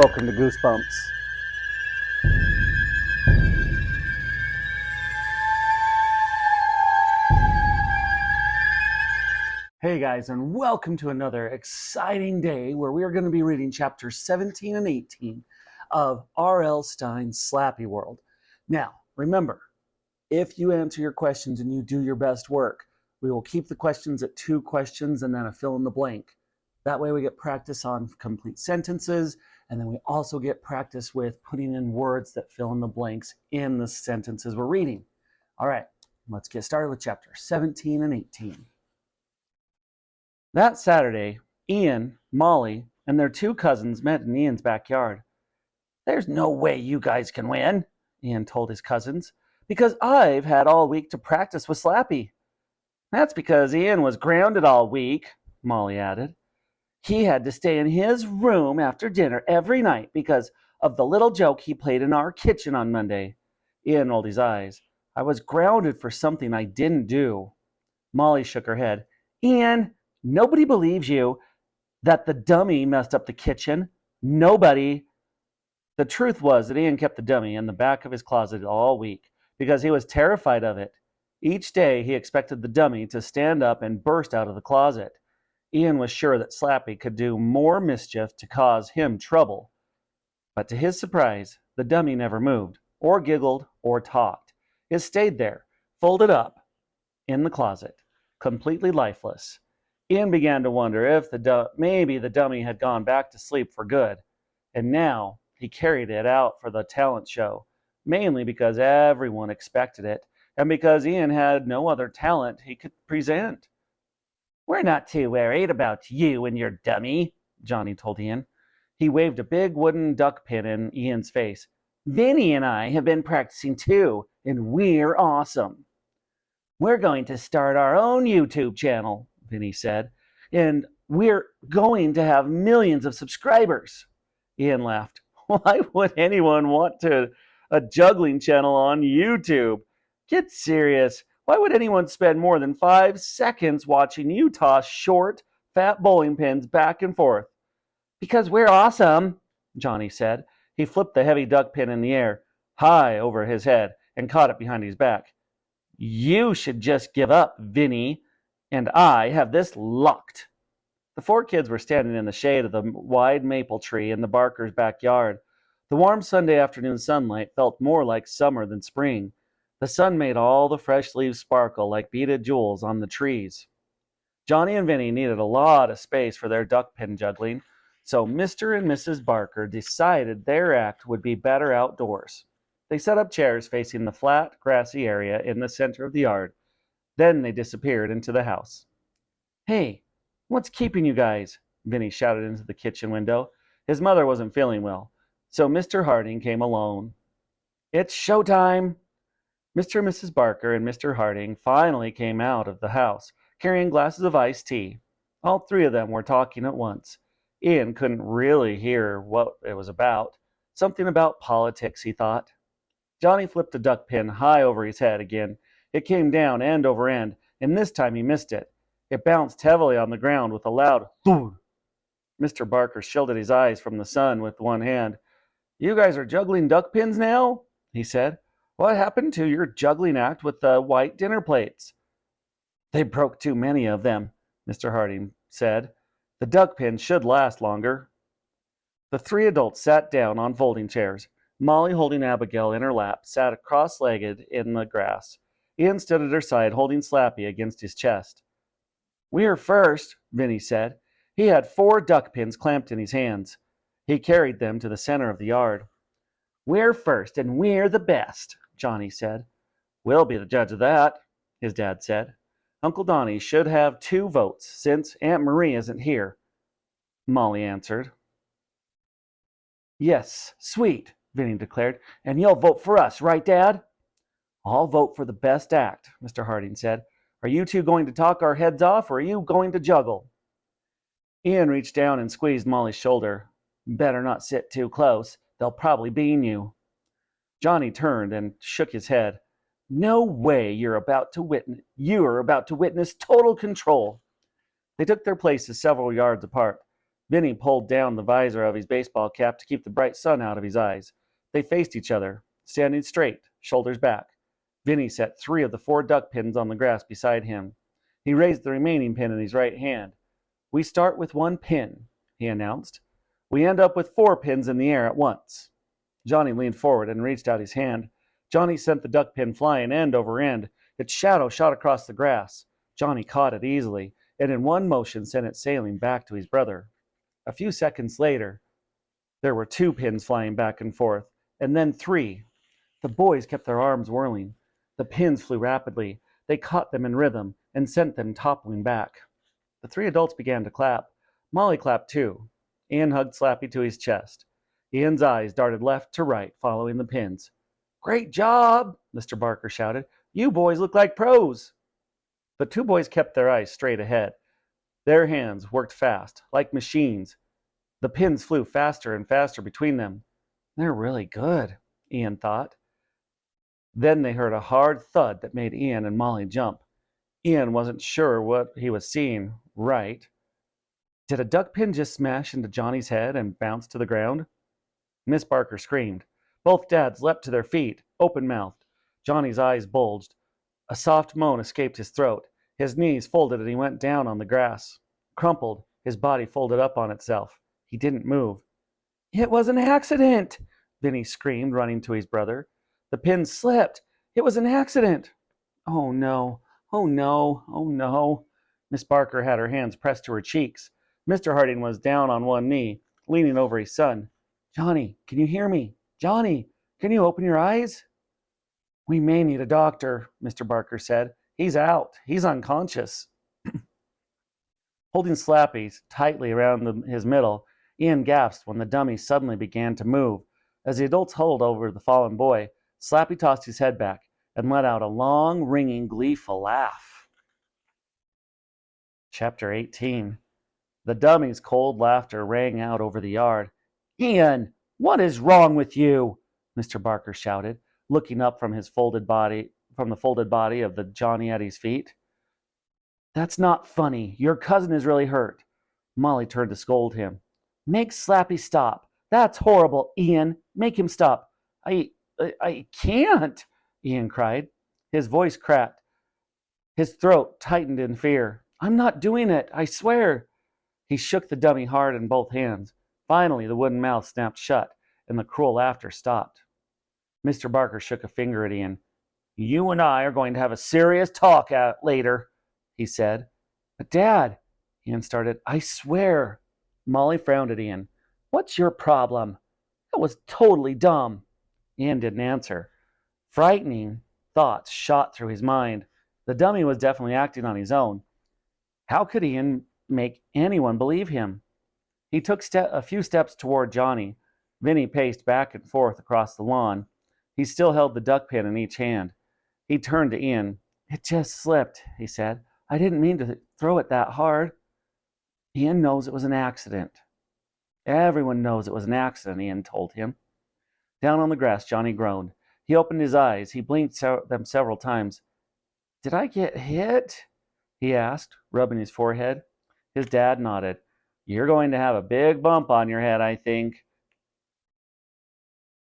Welcome to Goosebumps. Hey guys, and welcome to another exciting day where we are going to be reading chapters 17 and 18 of R.L. Stine's Slappy World. Now, remember, if you answer your questions and you do your best work, we will keep the questions at 2 questions and then a fill in the blank. That way we get practice on complete sentences, and then we also get practice with putting in words that fill in the blanks in the sentences we're reading. All right, let's get started with chapters 17 and 18. That Saturday, Ian, Molly, and their 2 cousins met in Ian's backyard. "There's no way you guys can win," Ian told his cousins, "because I've had all week to practice with Slappy." "That's because Ian was grounded all week," Molly added. "He had to stay in his room after dinner every night because of the little joke he played in our kitchen on Monday." Ian rolled his eyes. "I was grounded for something I didn't do." Molly shook her head. "Ian, nobody believes you that the dummy messed up the kitchen. Nobody." The truth was that Ian kept the dummy in the back of his closet all week because he was terrified of it. Each day he expected the dummy to stand up and burst out of the closet. Ian was sure that Slappy could do more mischief to cause him trouble. But to his surprise, the dummy never moved, or giggled, or talked. It stayed there, folded up, in the closet, completely lifeless. Ian began to wonder if maybe the dummy had gone back to sleep for good, and now he carried it out for the talent show, mainly because everyone expected it, and because Ian had no other talent he could present. "We're not too worried about you and your dummy," Johnny told Ian. He waved a big wooden duck pin in Ian's face. "Vinny and I have been practicing too, and we're awesome." "We're going to start our own YouTube channel," Vinny said, "and we're going to have millions of subscribers." Ian laughed. "Why would anyone want a juggling channel on YouTube? Get serious. Why would anyone spend more than 5 seconds watching you toss short, fat bowling pins back and forth?" "Because we're awesome," Johnny said. He flipped the heavy duck pin in the air, high over his head, and caught it behind his back. "You should just give up, Vinny, and I have this locked." The 4 kids were standing in the shade of the wide maple tree in the Barkers' backyard. The warm Sunday afternoon sunlight felt more like summer than spring. The sun made all the fresh leaves sparkle like beaded jewels on the trees. Johnny and Vinny needed a lot of space for their duck pin juggling, so Mr. and Mrs. Barker decided their act would be better outdoors. They set up chairs facing the flat, grassy area in the center of the yard. Then they disappeared into the house. "Hey, what's keeping you guys?" Vinny shouted into the kitchen window. His mother wasn't feeling well, so Mr. Harding came alone. "It's showtime!" Mr. and Mrs. Barker and Mr. Harding finally came out of the house, carrying glasses of iced tea. All 3 of them were talking at once. Ian couldn't really hear what it was about. Something about politics, he thought. Johnny flipped a duck pin high over his head again. It came down end over end, and this time he missed it. It bounced heavily on the ground with a loud thud. Mr. Barker shielded his eyes from the sun with one hand. "You guys are juggling duck pins now?" he said. "What happened to your juggling act with the white dinner plates?" "They broke too many of them," Mr. Harding said. "The duck pins should last longer." The 3 adults sat down on folding chairs. Molly, holding Abigail in her lap, sat cross-legged in the grass. Ian stood at her side, holding Slappy against his chest. "We're first," Vinny said. He had 4 duck pins clamped in his hands. He carried them to the center of the yard. "We're first, and we're the best," Johnny said. "We'll be the judge of that," his dad said. "Uncle Donnie should have 2 votes, since Aunt Marie isn't here," Molly answered. "Yes, sweet," Vinny declared. "And you'll vote for us, right, Dad?" "I'll vote for the best act," Mr. Harding said. "Are you 2 going to talk our heads off, or are you going to juggle?" Ian reached down and squeezed Molly's shoulder. "Better not sit too close. They'll probably bean you." Johnny turned and shook his head. "No way, you're about to witness total control." They took their places several yards apart. Vinny pulled down the visor of his baseball cap to keep the bright sun out of his eyes. They faced each other, standing straight, shoulders back. Vinny set 3 of the 4 duck pins on the grass beside him. He raised the remaining pin in his right hand. "We start with 1 pin," he announced. "We end up with 4 pins in the air at once." Johnny leaned forward and reached out his hand. Johnny sent the duck pin flying end over end. Its shadow shot across the grass. Johnny caught it easily, and in one motion sent it sailing back to his brother. A few seconds later, there were 2 pins flying back and forth, and then 3. The boys kept their arms whirling. The pins flew rapidly. They caught them in rhythm and sent them toppling back. The 3 adults began to clap. Molly clapped too. Ian hugged Slappy to his chest. Ian's eyes darted left to right, following the pins. "Great job!" Mr. Barker shouted. "You boys look like pros." The 2 boys kept their eyes straight ahead. Their hands worked fast, like machines. The pins flew faster and faster between them. "They're really good," Ian thought. Then they heard a hard thud that made Ian and Molly jump. Ian wasn't sure what he was seeing right. Did a duck pin just smash into Johnny's head and bounce to the ground? Miss Barker screamed. Both dads leapt to their feet, open-mouthed. Johnny's eyes bulged. A soft moan escaped his throat. His knees folded and he went down on the grass. Crumpled, his body folded up on itself. He didn't move. "It was an accident!" Vinny screamed, running to his brother. "The pin slipped! It was an accident!" "Oh no! Oh no! Oh no!" Miss Barker had her hands pressed to her cheeks. Mr. Harding was down on one knee, leaning over his son. "Johnny, can you hear me? Johnny, can you open your eyes?" "We may need a doctor," Mr. Barker said. "He's out. He's unconscious." Holding Slappy tightly around his middle, Ian gasped when the dummy suddenly began to move. As the adults huddled over the fallen boy, Slappy tossed his head back and let out a long, ringing, gleeful laugh. Chapter 18. The dummy's cold laughter rang out over the yard. "Ian, what is wrong with you?" Mr. Barker shouted, looking up from the folded body of the Johnny at his feet. "That's not funny. Your cousin is really hurt." Molly turned to scold him. "Make Slappy stop. That's horrible, Ian. Make him stop." I can't," Ian cried. His voice cracked. His throat tightened in fear. "I'm not doing it, I swear." He shook the dummy hard in both hands. Finally, the wooden mouth snapped shut, and the cruel laughter stopped. Mr. Barker shook a finger at Ian. "You and I are going to have a serious talk out later," he said. "But Dad," Ian started, "I swear." Molly frowned at Ian. "What's your problem? That was totally dumb." Ian didn't answer. Frightening thoughts shot through his mind. The dummy was definitely acting on his own. How could Ian make anyone believe him? He took a few steps toward Johnny. Vinny paced back and forth across the lawn. He still held the duck pin in each hand. He turned to Ian. "It just slipped," he said. "I didn't mean to throw it that hard." "Ian knows it was an accident." "Everyone knows it was an accident," Ian told him. Down on the grass, Johnny groaned. He opened his eyes. He blinked them several times. "Did I get hit?" he asked, rubbing his forehead. His dad nodded. "You're going to have a big bump on your head, I think."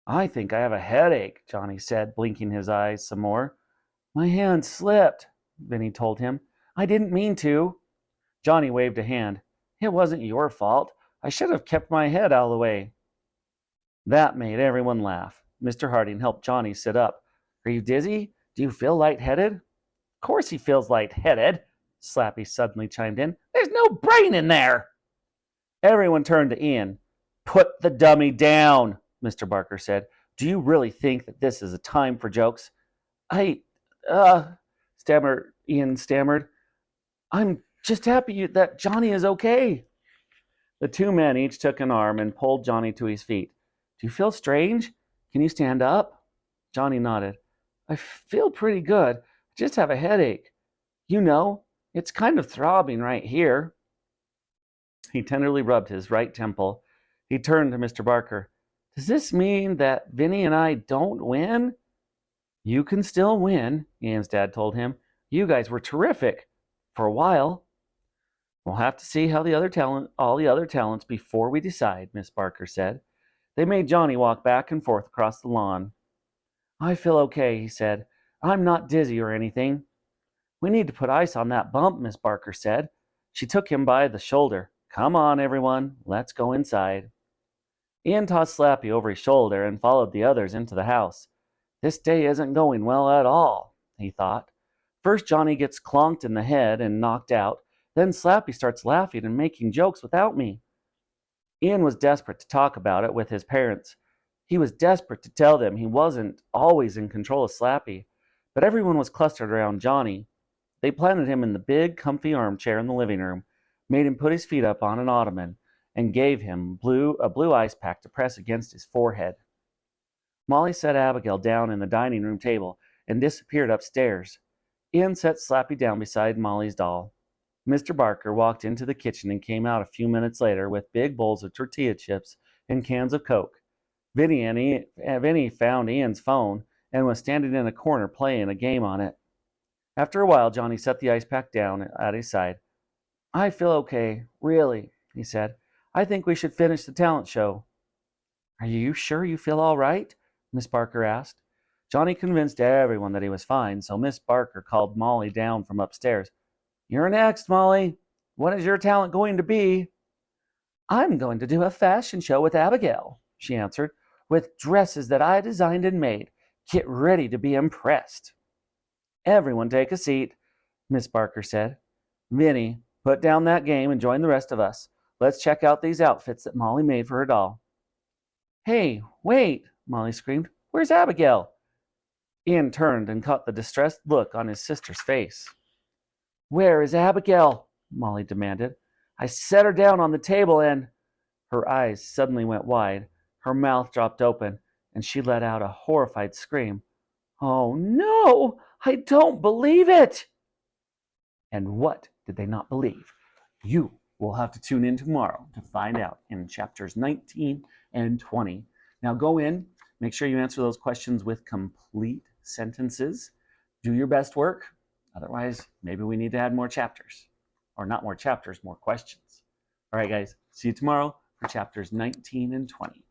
"I think I have a headache," Johnny said, blinking his eyes some more. "My hand slipped," Vinny told him. "I didn't mean to." Johnny waved a hand. "It wasn't your fault. I should have kept my head out of the way." That made everyone laugh. Mr. Harding helped Johnny sit up. "Are you dizzy? Do you feel lightheaded?" "Of course he feels lightheaded," Slappy suddenly chimed in. "There's no brain in there." Everyone turned to Ian. "Put the dummy down," Mr. Barker said. "Do you really think that this is a time for jokes?" Ian stammered. "I'm just happy that Johnny is okay." The 2 men each took an arm and pulled Johnny to his feet. "Do you feel strange? Can you stand up?" Johnny nodded. "I feel pretty good. I just have a headache. You know, it's kind of throbbing right here." He tenderly rubbed his right temple. He turned to Mr. Barker. "Does this mean that Vinny and I don't win?" "You can still win," Ian's dad told him. "You guys were terrific. For a while." We'll have to see how all the other talents before we decide, Miss Barker said. They made Johnny walk back and forth across the lawn. I feel okay, he said. I'm not dizzy or anything. We need to put ice on that bump, Miss Barker said. She took him by the shoulder. Come on, everyone, let's go inside. Ian tossed Slappy over his shoulder and followed the others into the house. This day isn't going well at all, he thought. First, Johnny gets clonked in the head and knocked out. Then Slappy starts laughing and making jokes without me. Ian was desperate to talk about it with his parents. He was desperate to tell them he wasn't always in control of Slappy, but everyone was clustered around Johnny. They planted him in the big, comfy armchair in the living room, made him put his feet up on an ottoman, and gave him a blue ice pack to press against his forehead. Molly set Abigail down in the dining room table and disappeared upstairs. Ian set Slappy down beside Molly's doll. Mr. Barker walked into the kitchen and came out a few minutes later with big bowls of tortilla chips and cans of Coke. Vinny found Ian's phone and was standing in a corner playing a game on it. After a while, Johnny set the ice pack down at his side. I feel okay, really, he said. I think we should finish the talent show. Are you sure you feel all right? Miss Barker asked. Johnny convinced everyone that he was fine, so Miss Barker called Molly down from upstairs. You're next, Molly. What is your talent going to be? I'm going to do a fashion show with Abigail, she answered, with dresses that I designed and made. Get ready to be impressed. Everyone take a seat, Miss Barker said. Vinny, put down that game and join the rest of us. Let's check out these outfits that Molly made for her doll. Hey, wait, Molly screamed. Where's Abigail? Ian turned and caught the distressed look on his sister's face. Where is Abigail? Molly demanded. I set her down on the table and... Her eyes suddenly went wide, her mouth dropped open, and she let out a horrified scream. Oh no! I don't believe it! And what did they not believe? You will have to tune in tomorrow to find out in chapters 19 and 20. Now go in, make sure you answer those questions with complete sentences. Do your best work. Otherwise, maybe we need to add more chapters. Or not more chapters, more questions. All right, guys. See you tomorrow for chapters 19 and 20.